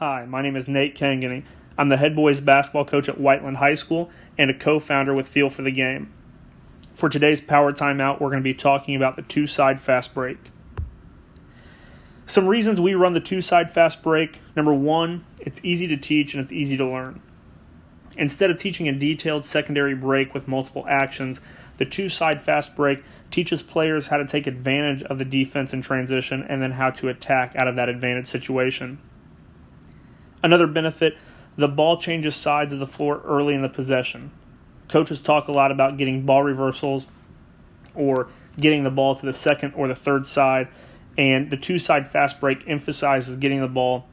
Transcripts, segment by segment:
Hi, my name is Nate Cangany. I'm the head boys basketball coach at Whiteland High School and a co-founder with Feel for the Game. For today's Power Timeout, we're going to be talking about the two-side fast break. Some reasons we run the two-side fast break. Number one, it's easy to teach and it's easy to learn. Instead of teaching a detailed secondary break with multiple actions, the two-side fast break teaches players how to take advantage of the defense in transition and then how to attack out of that advantage situation. Another benefit, the ball changes sides of the floor early in the possession. Coaches talk a lot about getting ball reversals or getting the ball to the second or the third side, and the two-side fast break emphasizes getting the ball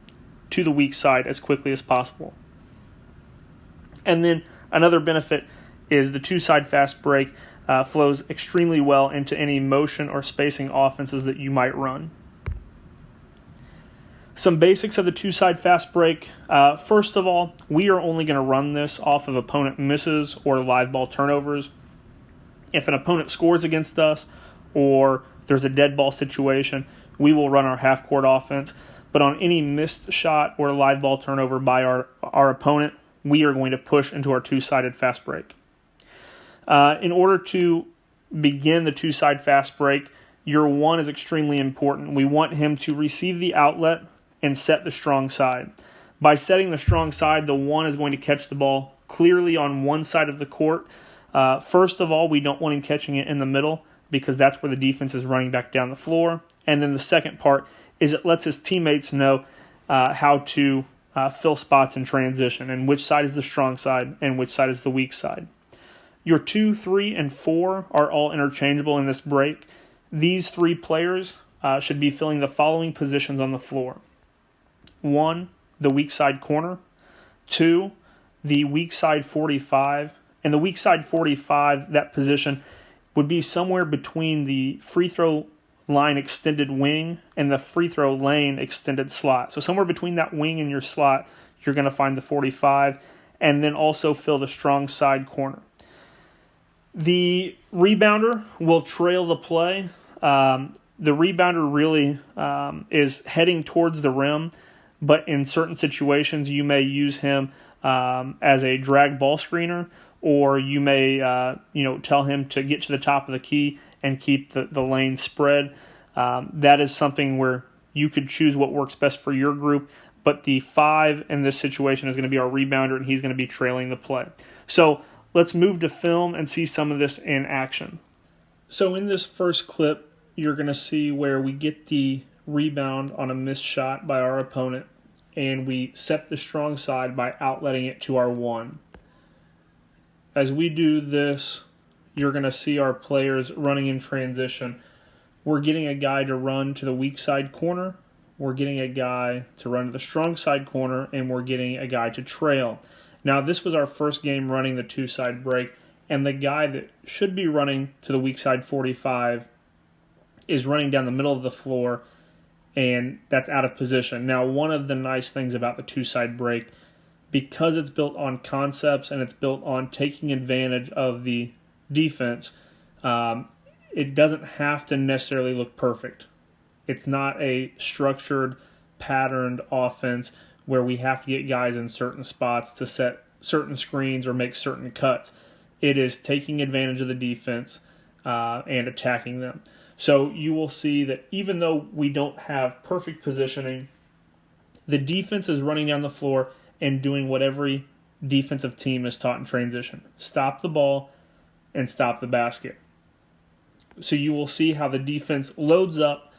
to the weak side as quickly as possible. And then another benefit is the two-side fast break flows extremely well into any motion or spacing offenses that you might run. Some basics of the two-side fast break. First of all, we are only going to run this off of opponent misses or live ball turnovers. If an opponent scores against us or there's a dead ball situation, we will run our half-court offense. But on any missed shot or live ball turnover by our opponent, we are going to push into our two-sided fast break. In order to begin the two-side fast break, your one is extremely important. We want him to receive the outlet and set the strong side. By setting the strong side, the one is going to catch the ball clearly on one side of the court. First of all, we don't want him catching it in the middle because that's where the defense is running back down the floor. And then the second part is it lets his teammates know how to fill spots in transition and which side is the strong side and which side is the weak side. Your 2, 3, and 4 are all interchangeable in this break. These three players should be filling the following positions on the floor. 1, the weak side corner. 2, the weak side 45. And the weak side 45, that position would be somewhere between the free throw line extended wing and the free throw lane extended slot. So somewhere between that wing and your slot, you're going to find the 45, and then also fill the strong side corner. The rebounder will trail the play. The rebounder really is heading towards the rim, but in certain situations you may use him as a drag ball screener, or you may tell him to get to the top of the key and keep the lane spread. That is something where you could choose what works best for your group, but the 5 in this situation is going to be our rebounder, and he's going to be trailing the play. So let's move to film and see some of this in action. So in this first clip, you're going to see where we get the rebound on a missed shot by our opponent, and we set the strong side by outletting it to our 1. As we do this, you're going to see our players running in transition. We're getting a guy to run to the weak side corner, we're getting a guy to run to the strong side corner, and we're getting a guy to trail. Now, this was our first game running the two-side break, and the guy that should be running to the weak side 45 is running down the middle of the floor, and that's out of position. Now, one of the nice things about the two-side break, because it's built on concepts and it's built on taking advantage of the defense, it doesn't have to necessarily look perfect. It's not a structured, patterned offense where we have to get guys in certain spots to set certain screens or make certain cuts. It is taking advantage of the defense and attacking them. So you will see that even though we don't have perfect positioning, the defense is running down the floor and doing what every defensive team is taught in transition. Stop the ball and stop the basket. So you will see how the defense loads up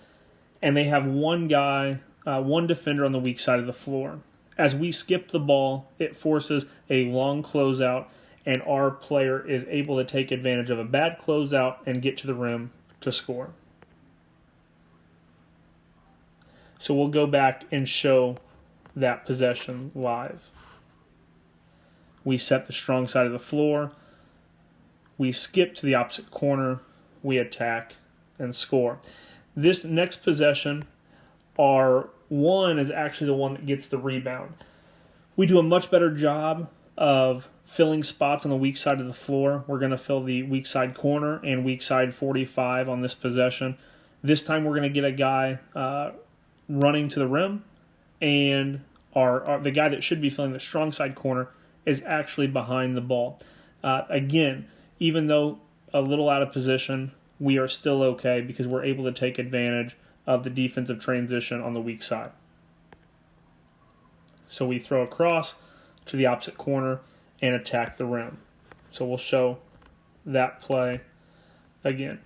and they have one guy, one defender on the weak side of the floor. As we skip the ball, it forces a long closeout, and our player is able to take advantage of a bad closeout and get to the rim to score. So we'll go back and show that possession live. We set the strong side of the floor. We skip to the opposite corner. We attack and score. This next possession, our 1 is actually the one that gets the rebound. We do a much better job of filling spots on the weak side of the floor. We're going to fill the weak side corner and weak side 45 on this possession. This time we're going to get a guy running to the rim and the guy that should be filling the strong side corner is actually behind the ball. Again, even though a little out of position, we are still okay because we're able to take advantage of the defensive transition on the weak side. So we throw across to the opposite corner and attack the rim. So we'll show that play again.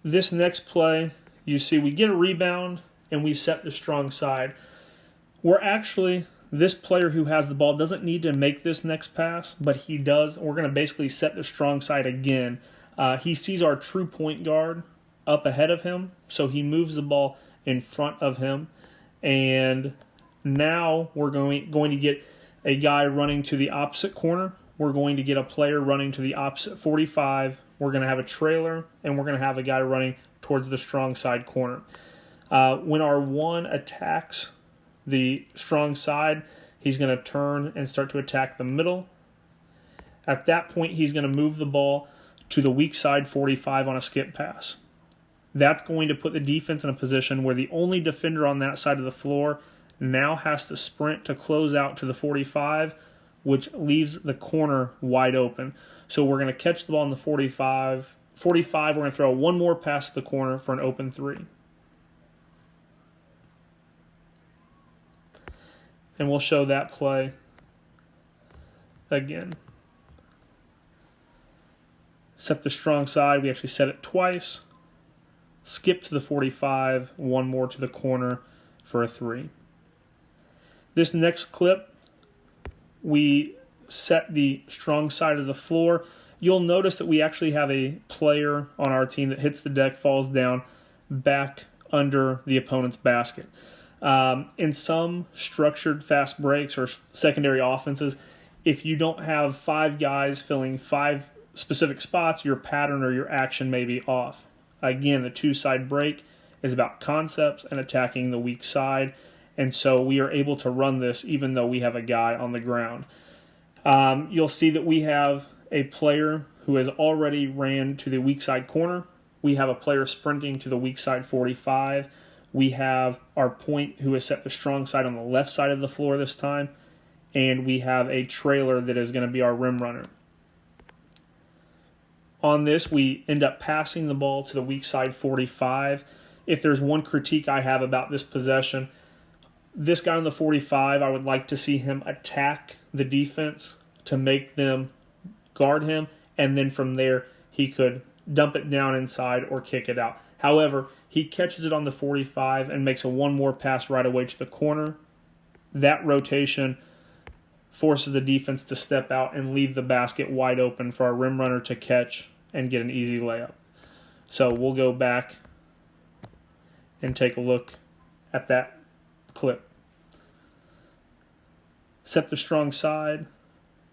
This next play, you see we get a rebound and we set the strong side. This player who has the ball doesn't need to make this next pass, but he does. We're going to basically set the strong side again. He sees our true point guard up ahead of him, so he moves the ball in front of him. And now we're going to get a guy running to the opposite corner. We're going to get a player running to the opposite 45. We're going to have a trailer, and we're going to have a guy running towards the strong side corner. When our one attacks the strong side, he's going to turn and start to attack the middle. At that point, he's going to move the ball to the weak side 45 on a skip pass. That's going to put the defense in a position where the only defender on that side of the floor now has to sprint to close out to the 45, which leaves the corner wide open. So we're going to catch the ball in the 45. We're going to throw one more pass to the corner for an open three. And we'll show that play again. Set the strong side. We actually set it twice. Skip to the 45. One more to the corner for a three. This next clip, we set the strong side of the floor. You'll notice that we actually have a player on our team that hits the deck, falls down back under the opponent's basket. In some structured fast breaks or secondary offenses, if you don't have 5 guys filling 5 specific spots, your pattern or your action may be off. Again, the two-side break is about concepts and attacking the weak side, and so we are able to run this even though we have a guy on the ground. You'll see that we have a player who has already ran to the weak side corner. We have a player sprinting to the weak side 45. We have our point who has set the strong side on the left side of the floor this time. And we have a trailer that is going to be our rim runner. On this, we end up passing the ball to the weak side 45. If there's one critique I have about this possession, this guy on the 45, I would like to see him attack the defense to make them guard him. And then from there, he could dump it down inside or kick it out. However, he catches it on the 45 and makes a one more pass right away to the corner. That rotation forces the defense to step out and leave the basket wide open for our rim runner to catch and get an easy layup. So we'll go back and take a look at that clip. Set the strong side,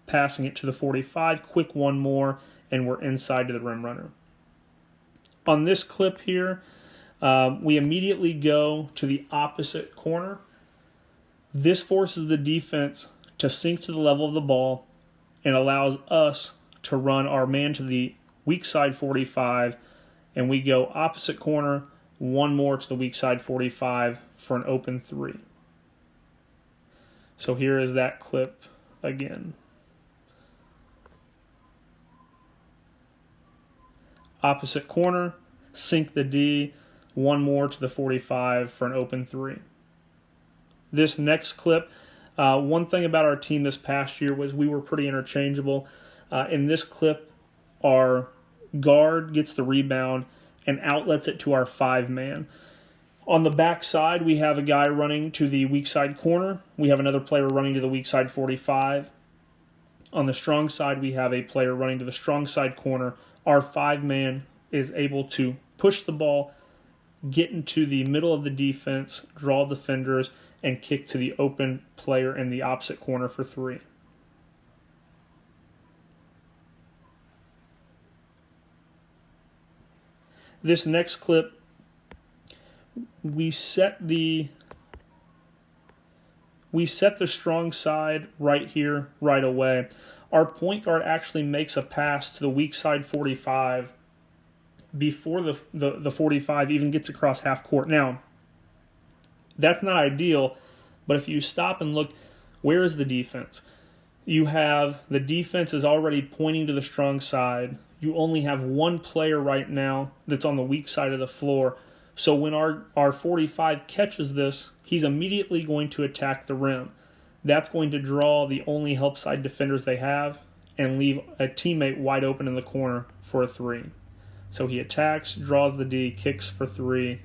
passing it to the 45, quick one more, and we're inside to the rim runner. On this clip here, we immediately go to the opposite corner. This forces the defense to sink to the level of the ball and allows us to run our man to the weak side 45, and we go opposite corner, one more to the weak side 45 for an open three. So here is that clip again. Opposite corner, sink the D, one more to the 45 for an open three. This next clip, one thing about our team this past year was we were pretty interchangeable. In this clip, our guard gets the rebound and outlets it to our 5-man. On the back side, we have a guy running to the weak side corner. We have another player running to the weak side 45. On the strong side, we have a player running to the strong side corner. Our 5-man is able to push the ball, get into the middle of the defense, draw defenders, and kick to the open player in the opposite corner for three. This next clip, we set the strong side right here, right away. Our point guard actually makes a pass to the weak side 45, before the 45 even gets across half court. Now, that's not ideal, but if you stop and look, where is the defense? You have the defense is already pointing to the strong side. You only have one player right now that's on the weak side of the floor. So when our 45 catches this, he's immediately going to attack the rim. That's going to draw the only help side defenders they have and leave a teammate wide open in the corner for a three. So he attacks, draws the D, kicks for three,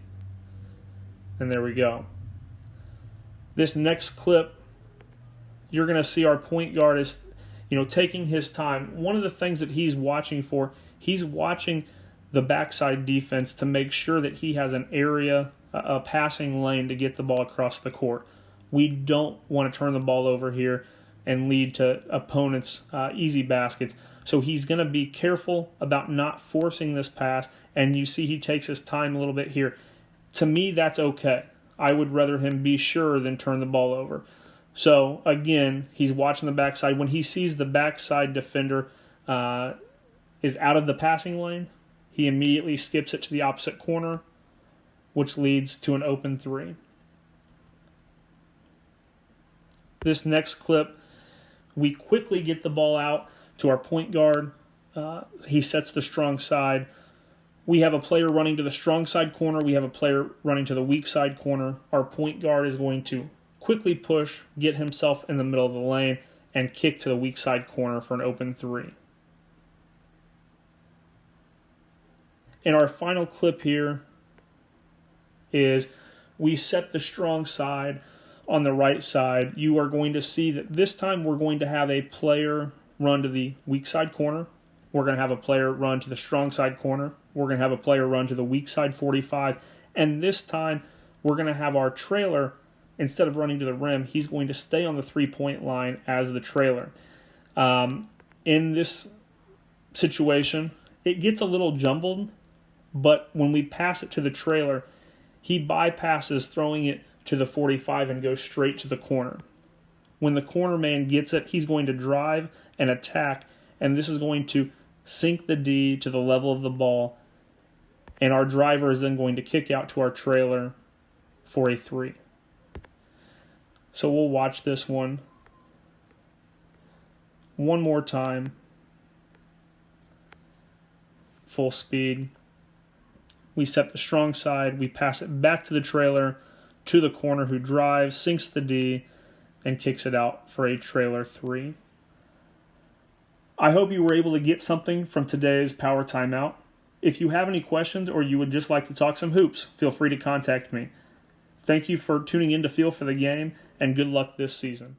and there we go. This next clip, you're going to see our point guard is, taking his time. One of the things that he's watching for, he's watching the backside defense to make sure that he has an area, a passing lane to get the ball across the court. We don't want to turn the ball over here and lead to opponents' easy baskets. So he's going to be careful about not forcing this pass, and you see he takes his time a little bit here. To me, that's okay. I would rather him be sure than turn the ball over. So, again, he's watching the backside. When he sees the backside defender is out of the passing lane, he immediately skips it to the opposite corner, which leads to an open three. This next clip, we quickly get the ball out to our point guard. He sets the strong side. We have a player running to the strong side corner. We have a player running to the weak side corner. Our point guard is going to quickly push, get himself in the middle of the lane, and kick to the weak side corner for an open three. And our final clip here is we set the strong side on the right side. You are going to see that this time we're going to have a player run to the weak side corner. We're going to have a player run to the strong side corner. We're going to have a player run to the weak side 45. And this time we're going to have our trailer, instead of running to the rim, he's going to stay on the three-point line as the trailer. In this situation, it gets a little jumbled, but when we pass it to the trailer, he bypasses throwing it to the 45 and goes straight to the corner. When the corner man gets it, he's going to drive and attack, and this is going to sink the D to the level of the ball, and our driver is then going to kick out to our trailer for a three. So we'll watch this one more time, full speed. We set the strong side, we pass it back to the trailer, to the corner who drives, sinks the D, and kicks it out for a trailer three. I hope you were able to get something from today's Power Timeout. If you have any questions or you would just like to talk some hoops, feel free to contact me. Thank you for tuning in to Feel for the Game, and good luck this season.